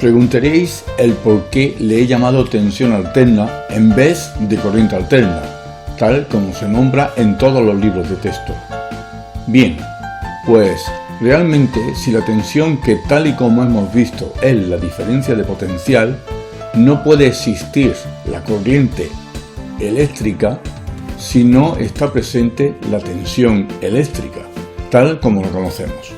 preguntaréis el por qué le he llamado tensión alterna en vez de corriente alterna, tal como se nombra en todos los libros de texto. Bien, pues realmente si la tensión, que tal y como hemos visto es la diferencia de potencial, no puede existir la corriente eléctrica si no está presente la tensión eléctrica, tal como la conocemos.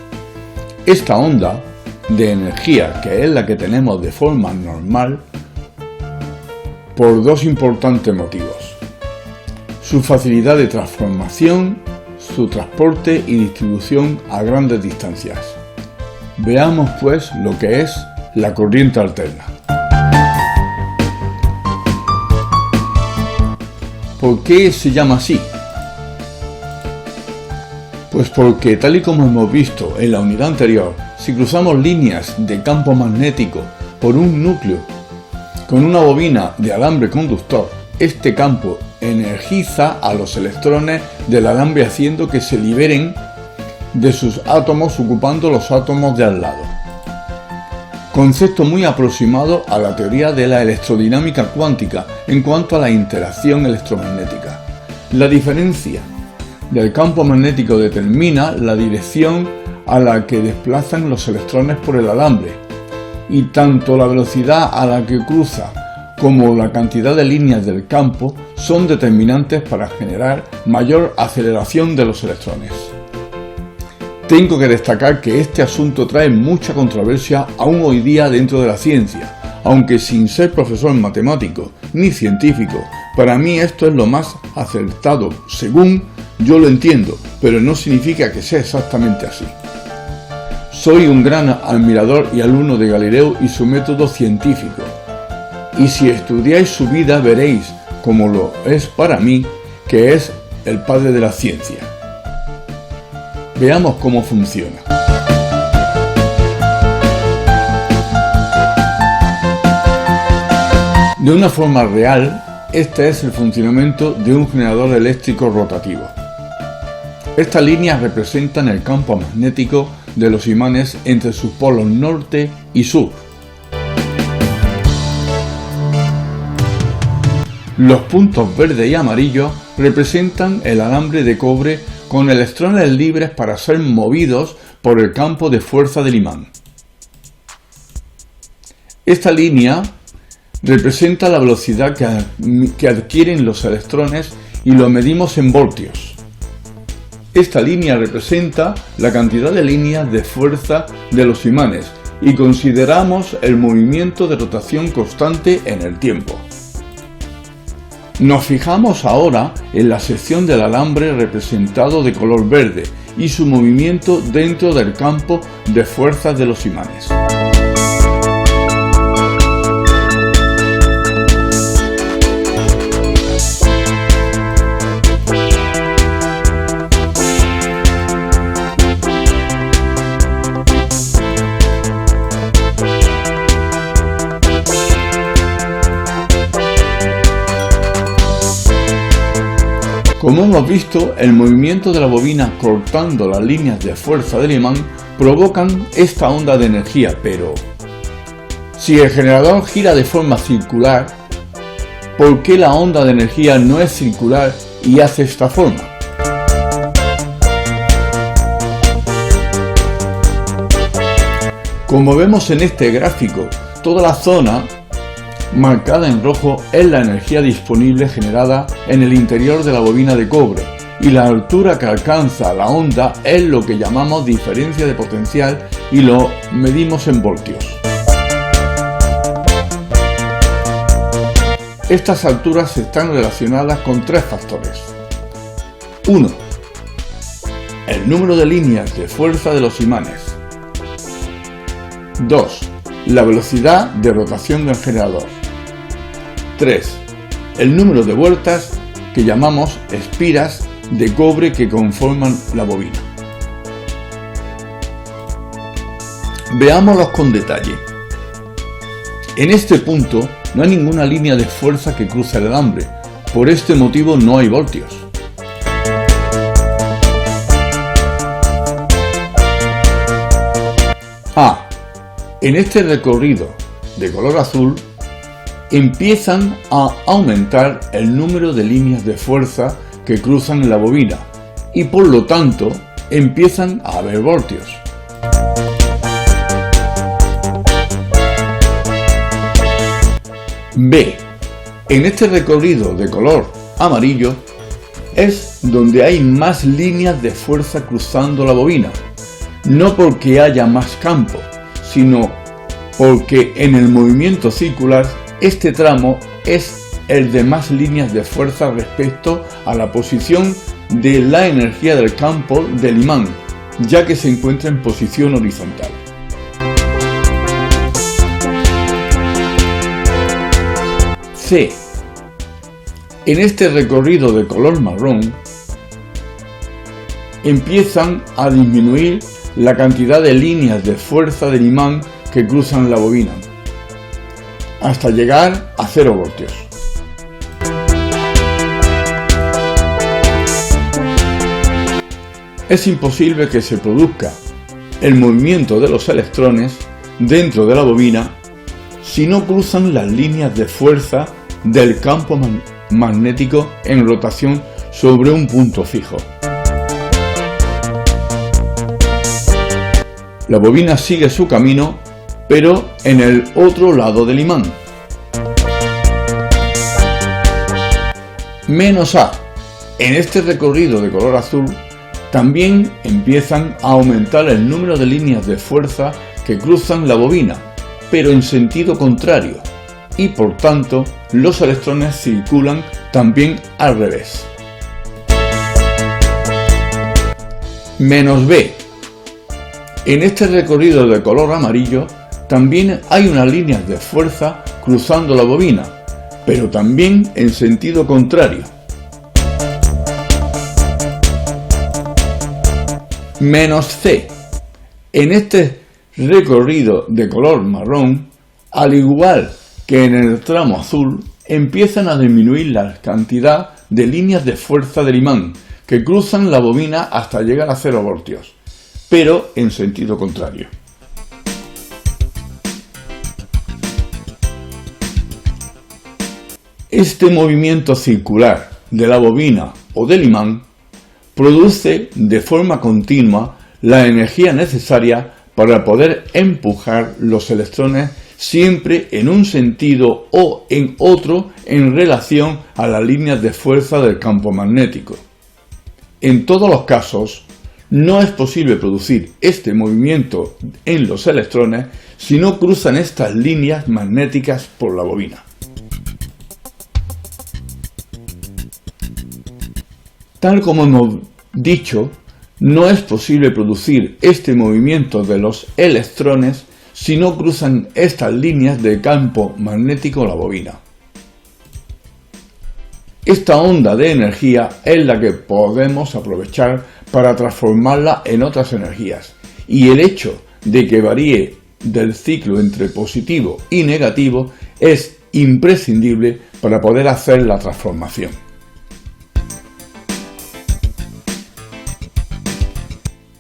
Esta onda de energía, que es la que tenemos de forma normal, por dos importantes motivos: su facilidad de transformación, su transporte y distribución a grandes distancias. Veamos pues lo que es la corriente alterna. ¿Por qué se llama así? Pues porque, tal y como hemos visto en la unidad anterior, si cruzamos líneas de campo magnético por un núcleo con una bobina de alambre conductor, este campo energiza a los electrones del alambre haciendo que se liberen de sus átomos ocupando los átomos de al lado. Concepto muy aproximado a la teoría de la electrodinámica cuántica en cuanto a la interacción electromagnética. La diferencia del campo magnético determina la dirección a la que desplazan los electrones por el alambre, y tanto la velocidad a la que cruza como la cantidad de líneas del campo son determinantes para generar mayor aceleración de los electrones. Tengo que destacar que este asunto trae mucha controversia aún hoy día dentro de la ciencia, aunque sin ser profesor matemático ni científico, para mí esto es lo más acertado según yo lo entiendo, pero no significa que sea exactamente así. Soy un gran admirador y alumno de Galileo y su método científico, y si estudiáis su vida veréis, como lo es para mí, que es el padre de la ciencia. Veamos cómo funciona. De una forma real, este es el funcionamiento de un generador eléctrico rotativo. Estas líneas representan el campo magnético de los imanes entre sus polos norte y sur. Los puntos verde y amarillo representan el alambre de cobre con electrones libres para ser movidos por el campo de fuerza del imán. Esta línea representa la velocidad que adquieren los electrones y lo medimos en voltios. Esta línea representa la cantidad de líneas de fuerza de los imanes y consideramos el movimiento de rotación constante en el tiempo. Nos fijamos ahora en la sección del alambre representado de color verde y su movimiento dentro del campo de fuerzas de los imanes. Como hemos visto, el movimiento de la bobina cortando las líneas de fuerza del imán provocan esta onda de energía, pero si el generador gira de forma circular, ¿por qué la onda de energía no es circular y hace esta forma? Como vemos en este gráfico, toda la zona marcada en rojo es la energía disponible generada en el interior de la bobina de cobre, y la altura que alcanza la onda es lo que llamamos diferencia de potencial y lo medimos en voltios. Estas alturas están relacionadas con tres factores. 1. El número de líneas de fuerza de los imanes. 2. La velocidad de rotación del generador. 3. El número de vueltas que llamamos espiras de cobre que conforman la bobina. Veámoslos con detalle. En este punto no hay ninguna línea de fuerza que cruce el alambre, por este motivo no hay voltios. En este recorrido de color azul empiezan a aumentar el número de líneas de fuerza que cruzan la bobina y por lo tanto empiezan a haber voltios. B. En este recorrido de color amarillo es donde hay más líneas de fuerza cruzando la bobina, no porque haya más campo, sino porque en el movimiento circular este tramo es el de más líneas de fuerza respecto a la posición de la energía del campo del imán, ya que se encuentra en posición horizontal. C. En este recorrido de color marrón empiezan a disminuir la cantidad de líneas de fuerza del imán que cruzan la bobina, hasta llegar a 0 voltios. Es imposible que se produzca el movimiento de los electrones dentro de la bobina si no cruzan las líneas de fuerza del campo magnético en rotación sobre un punto fijo. La bobina sigue su camino, pero en el otro lado del imán. Menos A. En este recorrido de color azul también empiezan a aumentar el número de líneas de fuerza que cruzan la bobina, pero en sentido contrario, y por tanto los electrones circulan también al revés. Menos B. En este recorrido de color amarillo también hay unas líneas de fuerza cruzando la bobina, pero también en sentido contrario. Menos C. En este recorrido de color marrón, al igual que en el tramo azul, empiezan a disminuir la cantidad de líneas de fuerza del imán que cruzan la bobina hasta llegar a 0 voltios, pero en sentido contrario. Este movimiento circular de la bobina o del imán produce de forma continua la energía necesaria para poder empujar los electrones siempre en un sentido o en otro en relación a las líneas de fuerza del campo magnético. En todos los casos, no es posible producir este movimiento en los electrones si no cruzan estas líneas magnéticas por la bobina. Tal como hemos dicho, no es posible producir este movimiento de los electrones si no cruzan estas líneas de campo magnético la bobina. Esta onda de energía es la que podemos aprovechar para transformarla en otras energías, y el hecho de que varíe del ciclo entre positivo y negativo es imprescindible para poder hacer la transformación.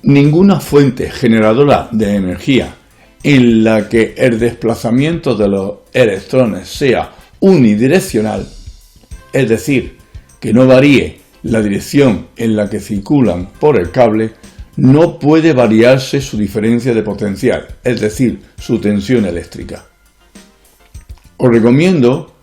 Ninguna fuente generadora de energía en la que el desplazamiento de los electrones sea unidireccional, es decir, que no varíe la dirección en la que circulan por el cable, no puede variarse su diferencia de potencial, es decir, su tensión eléctrica. Os recomiendo,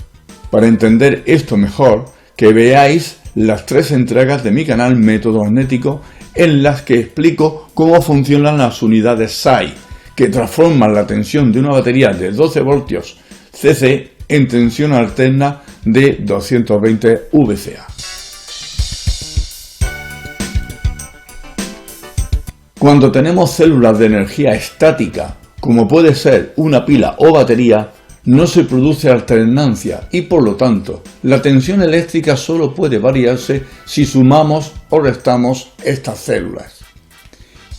para entender esto mejor, que veáis las 3 entregas de mi canal Método Magnético en las que explico cómo funcionan las unidades SAI, que transforman la tensión de una batería de 12 voltios CC en tensión alterna de 220 VCA. Cuando tenemos células de energía estática, como puede ser una pila o batería, no se produce alternancia y por lo tanto la tensión eléctrica solo puede variarse si sumamos o restamos estas células.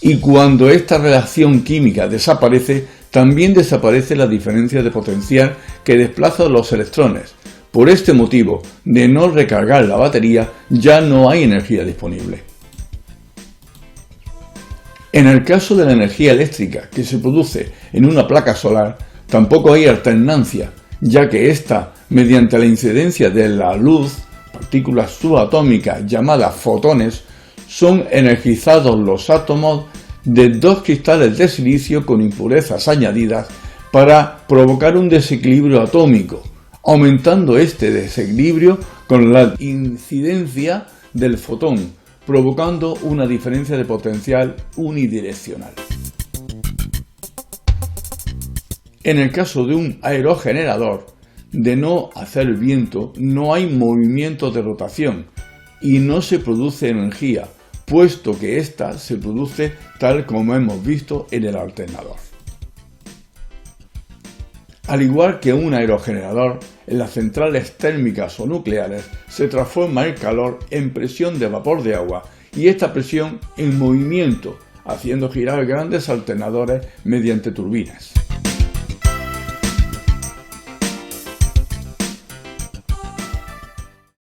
Y cuando esta relación química desaparece, también desaparece la diferencia de potencial que desplaza los electrones. Por este motivo, de no recargar la batería, ya no hay energía disponible. En el caso de la energía eléctrica que se produce en una placa solar, Tampoco hay alternancia, ya que esta, mediante la incidencia de la luz, partículas subatómicas llamadas fotones, son energizados los átomos de dos cristales de silicio con impurezas añadidas para provocar un desequilibrio atómico, aumentando este desequilibrio con la incidencia del fotón, provocando una diferencia de potencial unidireccional. En el caso de un aerogenerador, de no hacer viento, no hay movimiento de rotación y no se produce energía, puesto que ésta se produce tal como hemos visto en el alternador. Al igual que un aerogenerador, en las centrales térmicas o nucleares se transforma el calor en presión de vapor de agua y esta presión en movimiento, haciendo girar grandes alternadores mediante turbinas.